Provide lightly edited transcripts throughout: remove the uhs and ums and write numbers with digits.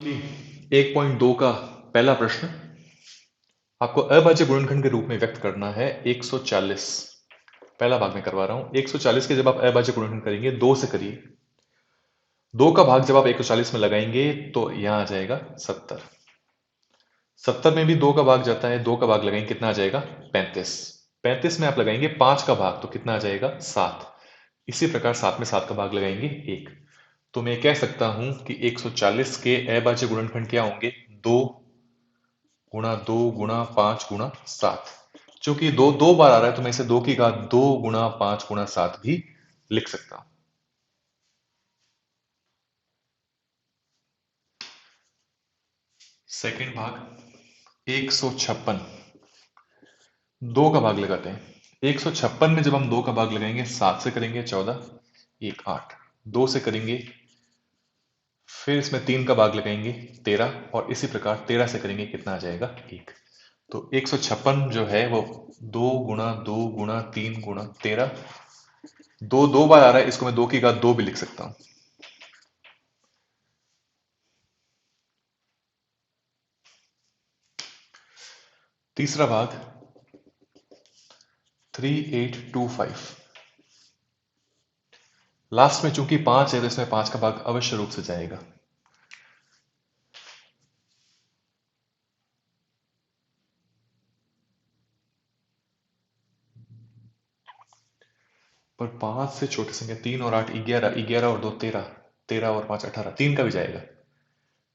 1.2 का पहला प्रश्न आपको अभाज्य गुणनखंड के रूप में व्यक्त करना है 140। पहला भाग में करवा रहा हूं। 140 के जब आप अभाज्य गुणनखंड करेंगे 2 से करिए। 2 का भाग जब आप 140 में लगाएंगे तो यहां आ जाएगा 70। 70 में भी 2 का भाग जाता है, 2 का भाग लगाएंगे कितना आ जाएगा 35। 35 में आप लगाएंगे 5 का भाग तो कितना आ जाएगा 7। इसी प्रकार 7 में 7 का भाग लगाएंगे 1। तो मैं कह सकता हूं कि 140 के अभाज्य गुणनखंड क्या होंगे 2 गुणा 2 गुणा 5 गुणा 7। चूंकि दो दो बार आ रहा है तो मैं इसे 2 की घात 2 गुणा 5 गुणा 7 भी लिख सकता हूं। सेकंड भाग 156। 2 का भाग लगाते हैं। 156 में जब हम 2 का भाग लगाएंगे 7 से करेंगे 14, 1 8। 2 से करेंगे, फिर इसमें 3 का भाग लगाएंगे 13 और इसी प्रकार 13 से करेंगे कितना आ जाएगा 1। तो 156 जो है वो 2 गुणा 2 गुणा 3 गुणा 13। दो बार आ रहा है, इसको मैं 2 की घात 2 भी लिख सकता हूं। तीसरा भाग 3825। लास्ट में चूंकि 5 है तो इसमें 5 का भाग अवश्य रूप से जाएगा। पर 5 से छोटी संख्या 3 और 8 11, 11 और 2 13, 13 और 5 18, 3 का भी जाएगा।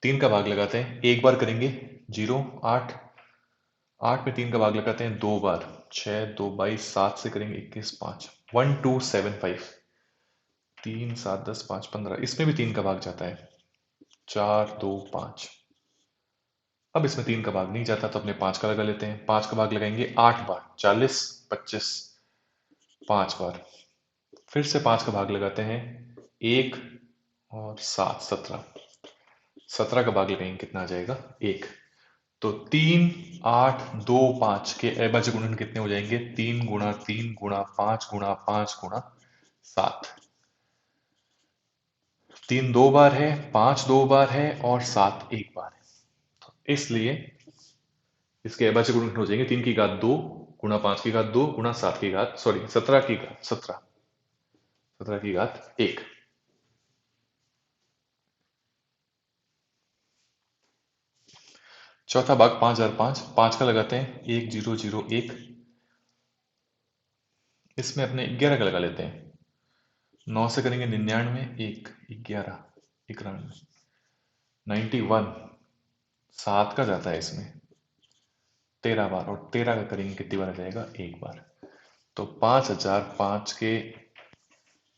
3 का भाग लगाते हैं, एक बार करेंगे 0 8। 8 में 3 का भाग लगाते हैं 2 बार, 6 2 22। 7 से करेंगे 21 5 1 2 7 5। 3 7 10 5 15। इसमें भी 3 का भाग जाता है 4 2 5। अब इसमें 3 का भाग नहीं जाता तो अपने 5 का लगा लेते हैं। 5 का भाग लगाएंगे 8 बार, 40 25। 5 बार, फिर से 5 का भाग लगाते हैं 1 और 7 17। 17 का भाग लगाएंगे कितना आ जाएगा 1। तो 3 8 2 5 के अभाज्य गुणन कितने हो जाएंगे 3 गुणा 3 गुणा 5 गुणा 5 गुणा 7। 3 2 बार है, 5 2 बार है और 7 1 बार है। तो इसलिए इसके अभाज्य गुणन हो जाएंगे 3 की घात 2 गुणा 5 की घात 2 गुणा 7 की घात 17 की घात 17 की घात 1। चौथा भाग 5005। 5 का लगाते हैं 1001। इसमें अपने 11 का लगा लेते हैं। 9 से करेंगे 99, 1 11 91, 91। 7 का जाता है इसमें 13 बार और 13 का करेंगे कितनी बार आ जाएगा 1 बार। तो 5005 के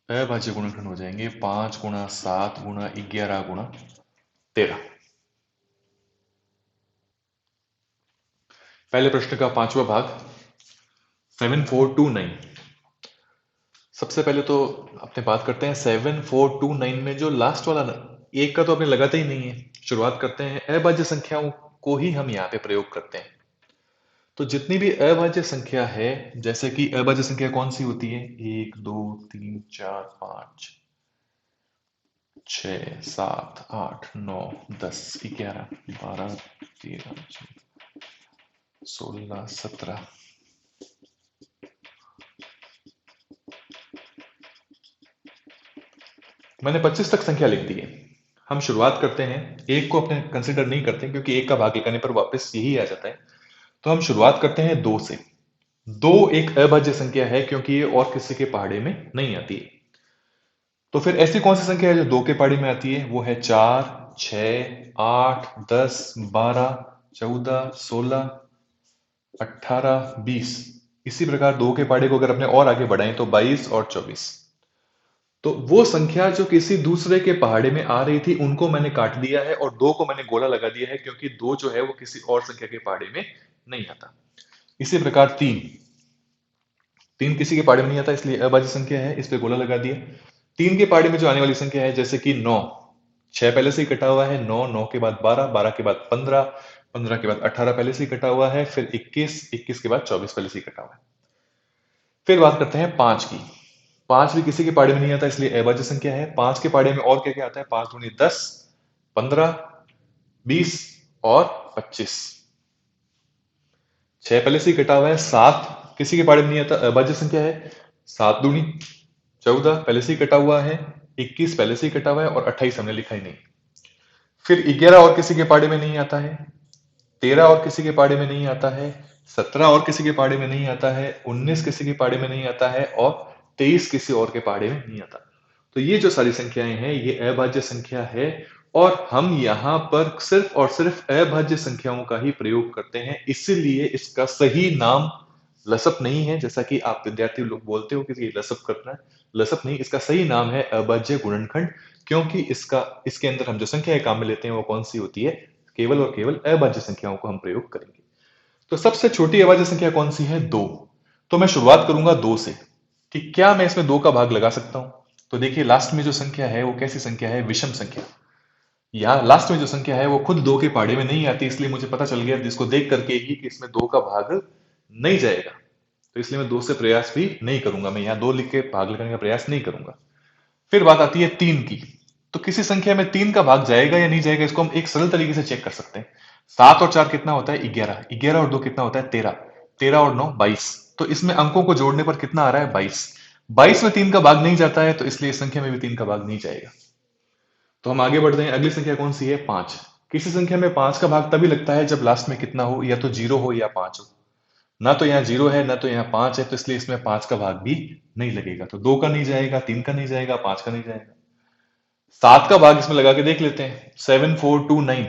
अभाज्य गुणनखंड हो जाएंगे 5 गुणा 7 गुणा 11 गुणा 13। पहले प्रश्न का पांचवा भाग 7429। सबसे पहले तो अपने बात करते हैं 7429 में जो लास्ट वाला एक का तो आपने लगाता ही नहीं है। शुरुआत करते हैं अभाज्य संख्याओं को ही हम यहाँ पे प्रयोग करते हैं। तो जितनी भी अभाज्य संख्या है, जैसे कि अभाज्य संख्या कौन सी होती है 1 2 3 4 5 6 7 8 9 10 11 12 13 16 17। मैंने 25 तक संख्या लिख दी है। हम शुरुआत करते हैं, एक को अपने कंसिडर नहीं करते क्योंकि एक का भाग लगाने पर वापस यही आ जाता है। तो हम शुरुआत करते हैं 2 से। 2 एक अभाज्य संख्या है क्योंकि ये और किसी के पहाड़े में नहीं आती है। तो फिर ऐसी कौन सी संख्या है जो 2 के पहाड़े में आती है? वो है 4 6 8 10 12 14 16 18 20। इसी प्रकार 2 के पहाड़े को अगर अपने और आगे बढ़ाएं तो 22 और 24। तो वो संख्या जो किसी दूसरे के पहाड़े में आ रही थी उनको मैंने काट दिया है और 2 को मैंने गोला लगा दिया है क्योंकि 2 जो है वो किसी और संख्या के पहाड़े में नहीं आता। इसी प्रकार 3, 3 किसी के पहाड़े में नहीं आता इसलिए अभाज्य संख्या है, इस पे गोला लगा दिया। 3 के पहाड़े में जो आने वाली संख्या है जैसे कि 9, 6 पहले से ही कटा हुआ है, 9 9 के बाद 12, 12 के बाद 15, 15 के बाद 18 पहले से ही कटा हुआ है, फिर 21, 21 के बाद 24 पहले से ही कटा हुआ है। फिर बात करते हैं 5 की। 5 भी किसी के पहाड़े में नहीं आता इसलिए अभाज्य संख्या है। 5 के पहाड़े में और क्या क्या आता है 5 दूनी 10, 15, 20 और 25। 6 पहले से ही कटा हुआ है, 7 किसी के पाड़े में नहीं आता, अभाज्य संख्या है। 7 दूनी 14 पहले से ही कटा हुआ है, 21 पहले से ही कटा हुआ है और 28 हमने लिखा ही नहीं। फिर 11 और किसी के पाड़े में नहीं आता है, 13 और किसी के पाड़े में नहीं आता है, 17 और किसी के पाड़े में नहीं आता है, 19 किसी के पाड़े में नहीं आता है और 23 किसी और के पाड़े में नहीं आता। तो ये जो सारी संख्याएं हैं ये अभाज्य संख्या है, और हम यहाँ पर सिर्फ और सिर्फ अभाज्य संख्याओं का ही प्रयोग करते हैं, इसीलिए इसका सही नाम लसअप नहीं है, जैसा कि आप विद्यार्थी लोग बोलते हो कि ये लसअप करना है। लसअप नहीं, इसका सही नाम है अभाज्य गुणनखंड, क्योंकि इसके अंदर हम जो संख्याएं काम में लेते हैं वो कौन सी होती है, केवल और केवल अभाज्य संख्याओं को हम प्रयोग करेंगे। तो सबसे छोटी अभाज्य संख्या कौन सी है, 2। तो मैं शुरुआत करूंगा 2 से कि क्या मैं इसमें 2 का भाग लगा सकता हूं। तो देखिए लास्ट में जो संख्या है वो कैसी संख्या है, विषम संख्या। यहाँ लास्ट में जो संख्या है वो खुद 2 के पाड़े में नहीं आती, इसलिए मुझे पता चल गया जिसको देख करके ही कि इसमें 2 का भाग नहीं जाएगा, तो इसलिए मैं 2 से प्रयास भी नहीं करूंगा, मैं यहाँ 2 लिख के भाग लगाने का प्रयास नहीं करूंगा। फिर बात आती है 3 की। तो किसी संख्या में 3 का भाग जाएगा या नहीं जाएगा, इसको हम एक सरल तरीके से चेक कर सकते हैं। 7 और 4 कितना होता है, 11। 11 और 2 कितना होता है, 13। 13 और 9 22। तो इसमें अंकों को जोड़ने पर कितना आ रहा है, 22। 22 में 3 का भाग नहीं जाता है, तो इसलिए इस संख्या में भी 3 का भाग नहीं जाएगा। तो हम आगे बढ़ते हैं, अगली संख्या कौन सी है, 5। किसी संख्या में 5 का भाग तभी लगता है जब लास्ट में कितना हो, या तो 0 हो या 5 हो। ना तो यहाँ 0 है ना तो यहाँ 5 है, तो इसलिए इसमें 5 का भाग भी नहीं लगेगा। तो 2 का नहीं जाएगा, 3 का नहीं जाएगा, 5 का नहीं जाएगा। 7 का भाग इसमें लगा के देख लेते हैं, 7 4 2 9।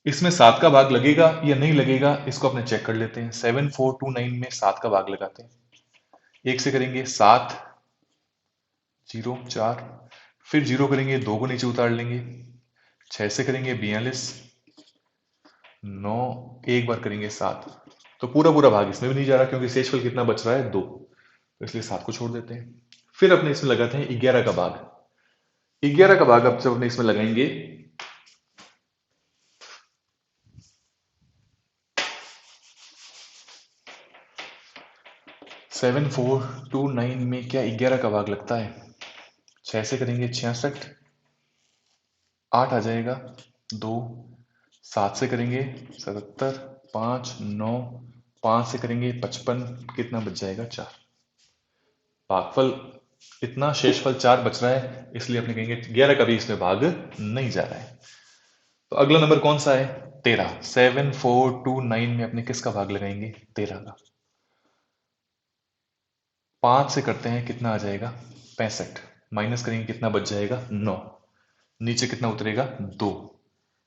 इसमें 7 का भाग लगेगा या नहीं लगेगा, इसको अपने चेक कर लेते हैं। 7 4 2 9 में 7 का भाग लगाते हैं। 1 से करेंगे 7, 0 4, फिर 0 करेंगे, 2 को नीचे उतार लेंगे। 6 से करेंगे 42, 9, एक बार करेंगे 7। तो पूरा पूरा भाग इसमें भी नहीं जा रहा, क्योंकि शेषफल कितना बच रहा है, 2, तो इसलिए 7 को छोड़ देते हैं। फिर अपने इसमें लगाते हैं 11 का भाग। 11 का भाग अब जब अपने इसमें लगाएंगे, 7 4 2 9 में क्या 11 का भाग लगता है, 6 से करेंगे 66, 8 आ जाएगा, 2, 7 से करेंगे 77, 5 9, 5 से करेंगे 55, कितना बच जाएगा, 4। भागफल इतना, शेषफल 4 बच रहा है, इसलिए अपने कहेंगे 11 का भी इसमें भाग नहीं जा रहा है। तो अगला नंबर कौन सा है, 13। 7 4 2 9 में अपने किसका भाग लगाएंगे, 13 का। 5 से करते हैं, कितना आ जाएगा, 65, माइनस करेंगे कितना बच जाएगा, 9। नीचे कितना उतरेगा, 2।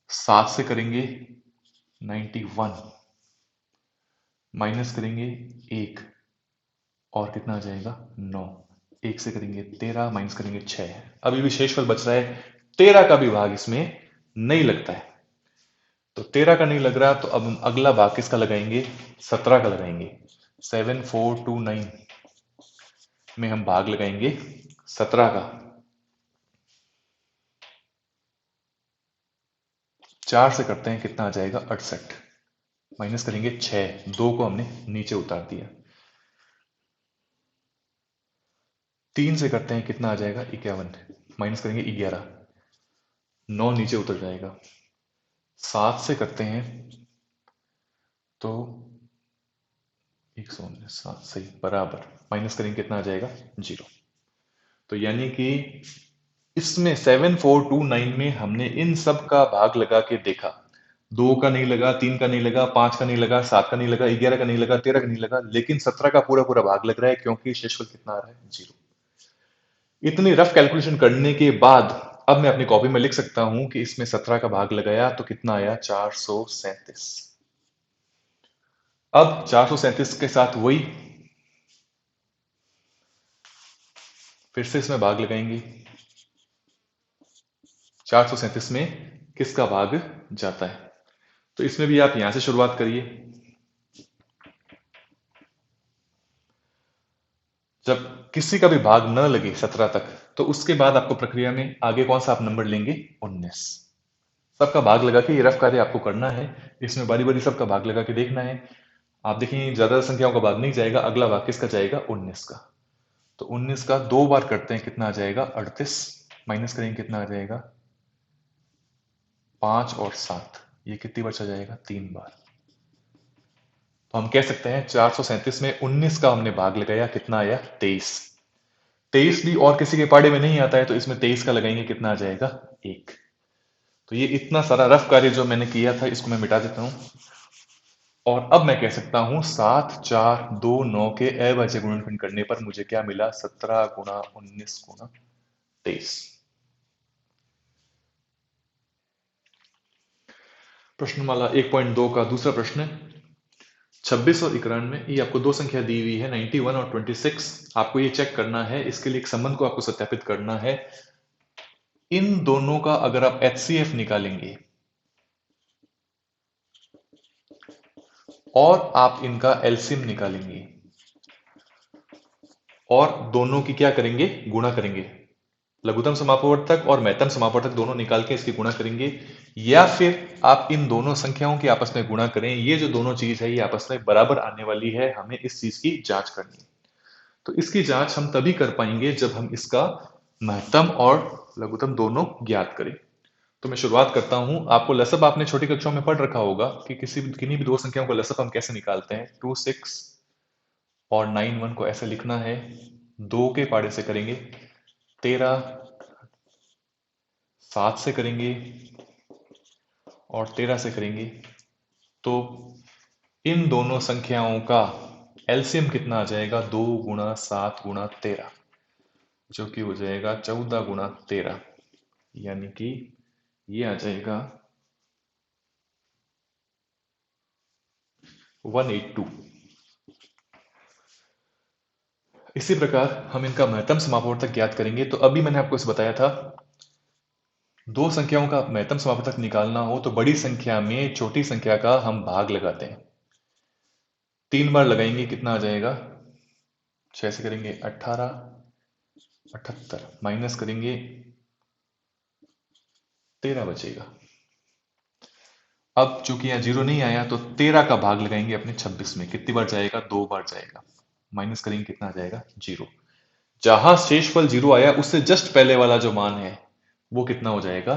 7 से करेंगे 91, माइनस करेंगे 1, और कितना आ जाएगा, 9। 1 से करेंगे 13, माइनस करेंगे 6। अभी भी शेषफल बच रहा है, 13 का भी भाग इसमें नहीं लगता है। तो 13 का नहीं लग रहा, तो अब हम अगला भाग किसका लगाएंगे, 17 का लगाएंगे। 7 4 2 9 में हम भाग लगाएंगे 17 का। 4 से करते हैं, कितना आ जाएगा, 68, माइनस करेंगे 6, 2 को हमने नीचे उतार दिया। 3 से करते हैं, कितना आ जाएगा, 51, माइनस करेंगे 11, 9 नीचे उतर जाएगा। 7 से करते हैं तो 119, सही बराबर, माइनस करेंगे कितना आ जाएगा, 0। तो यानी कि इसमें 7 4 2 9 में हमने इन सब का भाग लगा के देखा, 2 का नहीं लगा, 3 का नहीं लगा, 5 का नहीं लगा, 7 का नहीं लगा, 11 का नहीं लगा, 13 का नहीं लगा, लेकिन 17 का पूरा पूरा भाग लग रहा है, क्योंकि शेषफल कितना आ रहा है, 0। इतनी रफ कैलकुलेशन करने के बाद अब मैं अपनी कॉपी में लिख सकता हूं कि इसमें 17 का भाग लगाया तो कितना आया, 437। अब 437 के साथ वही फिर से इसमें भाग लगाएंगे। 437 में किसका भाग जाता है, तो इसमें भी आप यहां से शुरुआत करिए। जब किसी का भी भाग न लगे 17 तक, तो उसके बाद आपको प्रक्रिया में आगे कौन सा आप नंबर लेंगे, 19। सबका भाग लगा के ये रफ कार्य आपको करना है, इसमें बारी बारी सबका भाग लगा के देखना है। आप देखें ज्यादा संख्याओं का भाग नहीं जाएगा, अगला भाग किसका जाएगा, 19 का। तो 19 का 2 बार करते हैं, कितना आ जाएगा, 38, माइनस करेंगे कितना आ जाएगा, 5 और 7, ये कितनी बार चला जाएगा? 3 बार। तो हम कह सकते हैं 437 में 19 का हमने भाग लगाया, कितना आया? 23। 23 भी और किसी के पाड़े में नहीं आता है, तो इसमें 23 का लगाएंगे, कितना आ जाएगा? 1। तो ये इतना सारा रफ कार्य जो मैंने किया था, इसको मैं मिटा देता हूं। और अब मैं कह सकता हूं 7, 4, 2, 9 के अभाज्य गुणनखंड करने पर मुझे क्या मिला? 17 गुणा 19 गुणा 23। प्रश्नमाला 1.2 का दूसरा प्रश्न है। 26 और 91, ये आपको दो संख्या दी हुई है, 91 और 26। आपको ये चेक करना है, इसके लिए एक संबंध को आपको सत्यापित करना है। इन दोनों का अगर आप HCF निकालेंगे और आप इनका एलसीएम निकालेंगे और दोनों की क्या करेंगे? गुणा करेंगे। लघुत्तम समापवर्तक और महत्तम समापवर्तक दोनों निकाल के इसकी गुणा करेंगे, या फिर आप इन दोनों संख्याओं की आपस में गुणा करें। ये जो दोनों चीज है ये आपस में बराबर आने वाली है, हमें इस चीज की जांच करनी है। तो इसकी जांच हम तभी कर पाएंगे जब हम इसका महत्तम और लघुत्तम दोनों ज्ञात करें। तो मैं शुरुआत करता हूं। आपको लसब आपने छोटी कक्षाओं में पढ़ रखा होगा कि किन्हीं भी दो संख्याओं का लसब हम कैसे निकालते हैं। 2, 6 और 9, 1 को ऐसे लिखना है। 2 के पाड़े से करेंगे 13, 7 से करेंगे और 13 से करेंगे। तो इन दोनों संख्याओं का एलसीएम कितना आ जाएगा? 2 गुणा 7 गुणा 13, जो कि हो जाएगा 14 गुणा 13, यानी कि ये आ जाएगा 182। इसी प्रकार हम इनका महत्तम समापवर्तक ज्ञात करेंगे। तो अभी मैंने आपको इस बताया था, दो संख्याओं का महत्तम समापवर्तक निकालना हो तो बड़ी संख्या में छोटी संख्या का हम भाग लगाते हैं। 3 बार लगाएंगे, कितना आ जाएगा? 6 से करेंगे 18, 78 माइनस करेंगे 13 बचेगा। अब चूंकि यहाँ 0 नहीं आया तो 13 का भाग लगाएंगे अपने 26 में, कितनी बार जाएगा? 2 बार जाएगा। माइनस करेंगे, कितना आ जाएगा? 0। जहां शेषफल 0 आया उससे जस्ट पहले वाला जो मान है वो कितना हो जाएगा?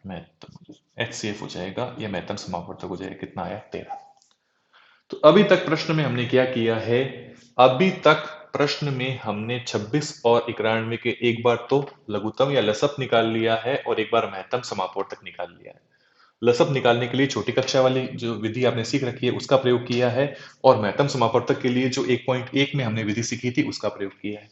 महत्तम HCF हो जाएगा, या महत्तम समापवर्तक हो जाएगा। कितना आया? 13। तो अभी तक प्रश्न में हमने क्या किया है? अभी तक प्रश्न में हमने 26 और 91 के एक बार तो लघुत्तम या लसप निकाल लिया है और एक बार महत्तम समापवर्तक निकाल लिया है। लसप निकालने के लिए छोटी कक्षा वाली जो विधि आपने सीख रखी है उसका प्रयोग किया है, और महत्तम समापवर्तक के लिए जो 1.1 में हमने विधि सीखी थी उसका प्रयोग किया है।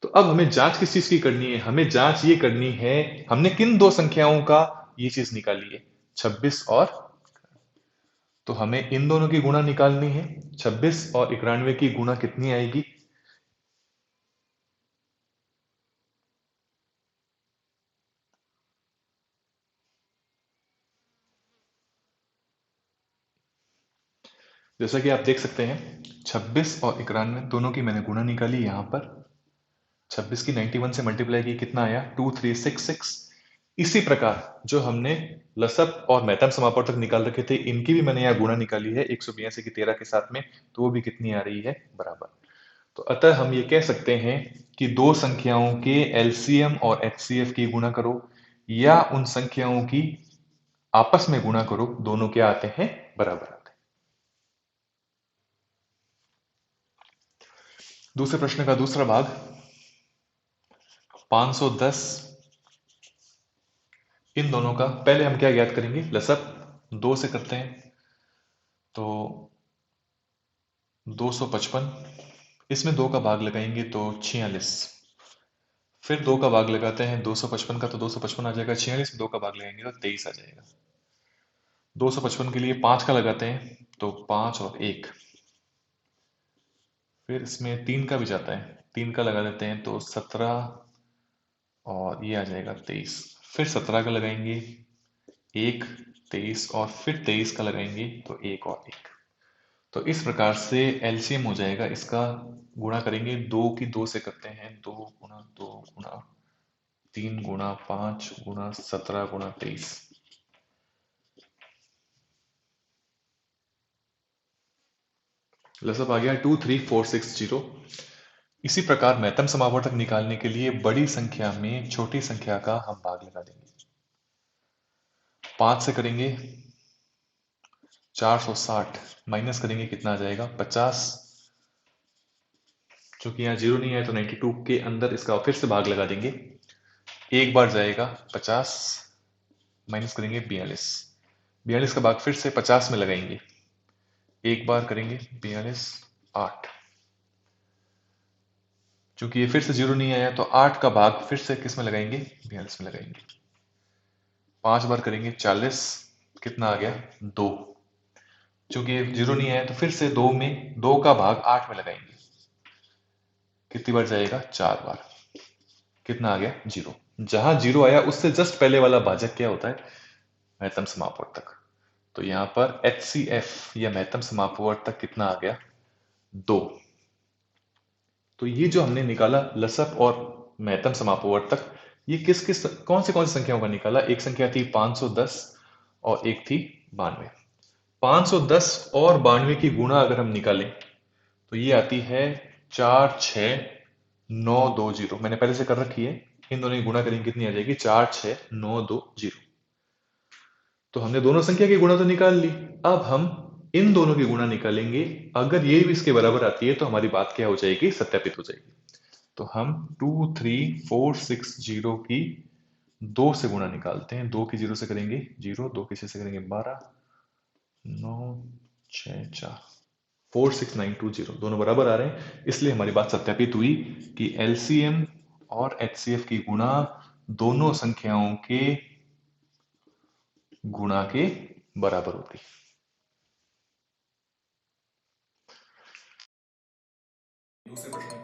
तो अब हमें जांच किस चीज की करनी है? हमें जांच ये करनी है, हमने किन दो संख्याओं का ये चीज निकाली है? 26 और, तो हमें इन दोनों की गुणा निकालनी है। 26 और 91 की गुणा कितनी आएगी? जैसा कि आप देख सकते हैं 26 और 91 दोनों की मैंने गुणा निकाली। यहां पर 26 की 91 से मल्टीप्लाई की, कितना आया? 2366। इसी प्रकार जो हमने लसप और महत्तम समापवर्तक निकाल रखे थे इनकी भी मैंने यहाँ गुणा निकाली है 182 की 13 के साथ में, तो वो भी कितनी आ रही है? बराबर। तो अतः हम ये कह सकते हैं कि दो संख्याओं के एलसीएम और एचसीएफ की गुणा करो या उन संख्याओं की आपस में गुणा करो, दोनों क्या आते हैं? बराबर आते हैं। दूसरे प्रश्न का दूसरा भाग, 510। इन दोनों का पहले हम क्या ज्ञात करेंगे? लसप 2 से करते हैं, तो 255। इसमें 2 का भाग लगाएंगे तो 46। फिर 2 का भाग लगाते हैं 255 का, तो 255 आ जाएगा। 46 में 2 का भाग लगाएंगे तो 23 आ जाएगा। 255 के लिए 5 का लगाते हैं तो 5 और 1। फिर इसमें 3 का भी जाता है, 3 का लगा देते हैं तो 17 और ये आ जाएगा 23। फिर 17 का लगाएंगे 1, 23 और फिर 23 का लगाएंगे तो 1 और 1। तो इस प्रकार से एलसीएम हो जाएगा इसका। गुणा करेंगे 2 की 2 से करते हैं, 2 गुणा 2 गुणा 3 गुणा 5 गुणा 17 गुणा 23। लसअप आ गया 23460। इसी प्रकार महत्तम समापवर्तक निकालने के लिए बड़ी संख्या में छोटी संख्या का हम भाग लगा देंगे। 5 से करेंगे 460, माइनस करेंगे कितना आ जाएगा 50। चूंकि यहाँ 0 नहीं है तो 92 के अंदर इसका फिर से भाग लगा देंगे। एक बार जाएगा 50, माइनस करेंगे 42। 42 का भाग फिर से 50 में लगाएंगे। एक बार करेंगे 42, 8। चूंकि ये फिर से 0 नहीं आया तो 8 का भाग फिर से किस में लगाएंगे 42 में लगाएंगे। 5 बार करेंगे 40, कितना आ गया 2। चूंकि ये 0 नहीं आया तो फिर से 2 में 2 का भाग 8 में लगाएंगे। कितनी बार जाएगा 4 बार, कितना आ गया 0। जहां 0 आया उससे जस्ट पहले वाला भाजक क्या होता है महत्तम समापवर्तक। तो यहां पर HCF या महत्तम समापवर्तक कितना आ गया 2। तो ये जो हमने निकाला लसप और महत्तम समापवर्तक, ये किस कौन सी संख्याओं का निकाला। एक संख्या थी 510 और एक थी 92। 510 और 92 की गुणा अगर हम निकालें तो ये आती है 46920। मैंने पहले से कर रखी है। इन दोनों की गुणा करेंगे कितनी आ जाएगी 46920। तो हमने दोनों संख्या की गुणा तो निकाल ली। अब हम इन दोनों की गुणा निकालेंगे। अगर ये भी इसके बराबर आती है तो हमारी बात क्या हो जाएगी सत्यापित हो जाएगी। तो हम 23460 की 2 से गुणा निकालते हैं। 2 की 0 से करेंगे 0, 2 की 6 से करेंगे 12, 9 6 4, 46920 दोनों बराबर आ रहे हैं। इसलिए हमारी बात सत्यापित हुई कि LCM और HCF की गुणा दोनों संख्याओं के गुणा के बराबर होती है। दूसरे प्रश्न